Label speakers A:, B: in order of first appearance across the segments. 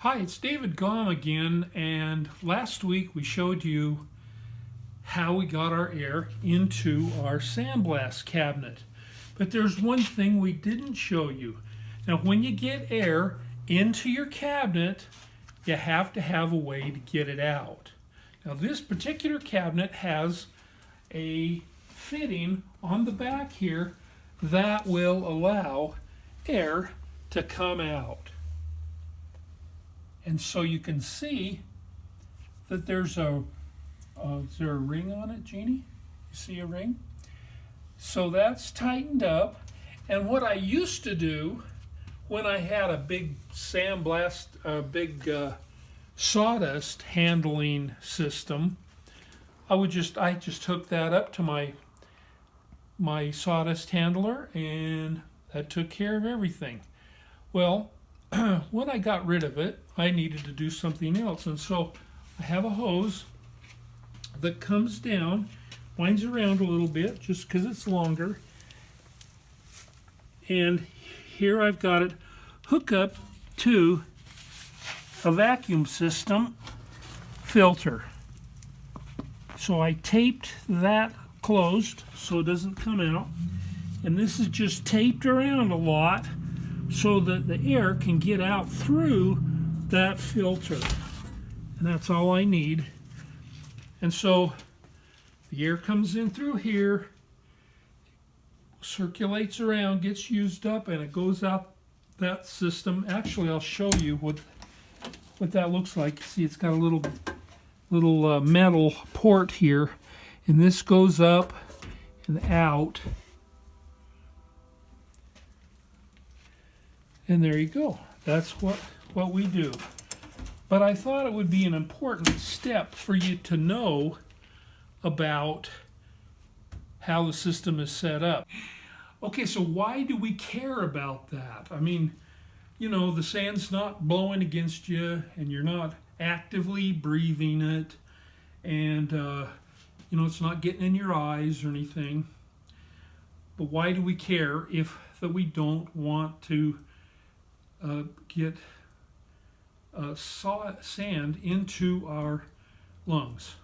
A: Hi, it's David Gomm again, and last week we showed you how we got our air into our Sandblast cabinet. But there's one thing we didn't show you. Now, when you get air into your cabinet, you have to have a way to get it out. Now, this particular cabinet has a fitting on the back here that will allow air to come out. And so you can see that there's is there a ring on it, Jeannie? You see a ring? So that's tightened up. And what I used to do when I had a big sandblast, sawdust handling system, I just hooked that up to my sawdust handler, and that took care of everything. Well, when I got rid of it, I needed to do something else, and so I have a hose that comes down, winds around a little bit just because it's longer, and here I've got it hooked up to a vacuum system filter. So I taped that closed so it doesn't come out, and this is just taped around a lot so that the air can get out through that filter. And that's all I need. And so the air comes in through here, circulates around, gets used up, and it goes out that system. Actually, I'll show you what that looks like. See, it's got a little metal port here, and this goes up and out. And there you go. That's what we do. But I thought it would be an important step for you to know about how the system is set up. Okay, so why do we care about that? I mean, you know, the sand's not blowing against you, and you're not actively breathing it, and you know, it's not getting in your eyes or anything. But why do we care if that we don't want to get sand into our lungs?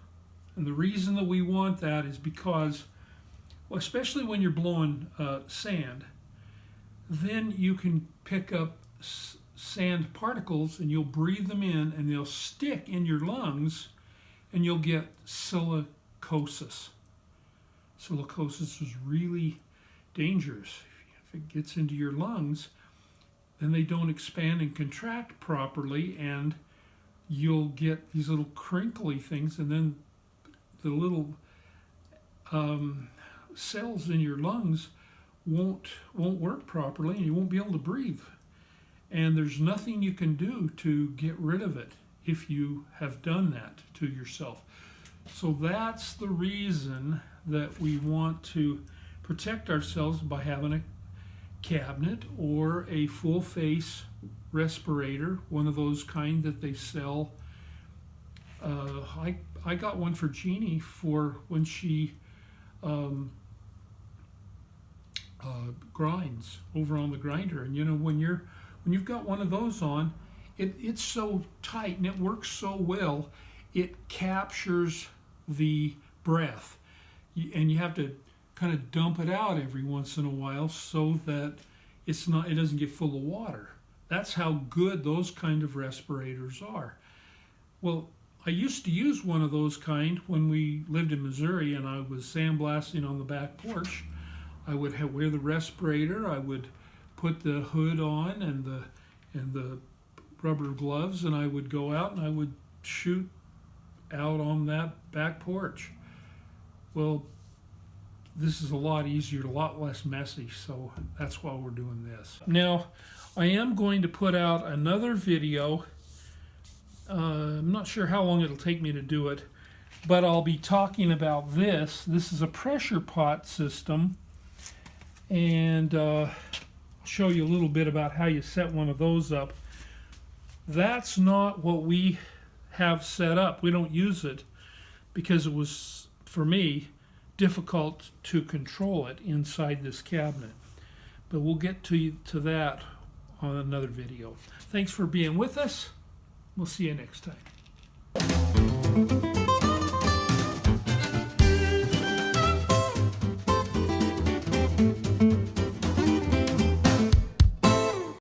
A: And the reason that we want that is because, well, especially when you're blowing sand, then you can pick up sand particles and you'll breathe them in and they'll stick in your lungs and you'll get silicosis. Silicosis is really dangerous. If it gets into your lungs, then they don't expand and contract properly, and you'll get these little crinkly things, and then the little cells in your lungs won't work properly, and you won't be able to breathe. And there's nothing you can do to get rid of it if you have done that to yourself. So that's the reason that we want to protect ourselves by having a cabinet or a full face respirator, one of those kind that they sell. I got one for Jeannie for when she grinds over on the grinder. And you know, when you've got one of those on, it's so tight and it works so well, it captures the breath, and you have to kind of dump it out every once in a while so that it doesn't get full of water. That's how good those kind of respirators are. Well, I used to use one of those kind when we lived in Missouri and I was sandblasting on the back porch. I would wear the respirator, I would put the hood on and the rubber gloves, and I would go out and I would shoot out on that back porch. Well, this is a lot easier, a lot less messy, so that's why we're doing this. Now, I am going to put out another video. I'm not sure how long it'll take me to do it, but I'll be talking about this. This is a pressure pot system, and I'll show you a little bit about how you set one of those up. That's not what we have set up. We don't use it because it was, for me, difficult to control it inside this cabinet. But we'll get to that on another video. Thanks for being with us. We'll see you next time.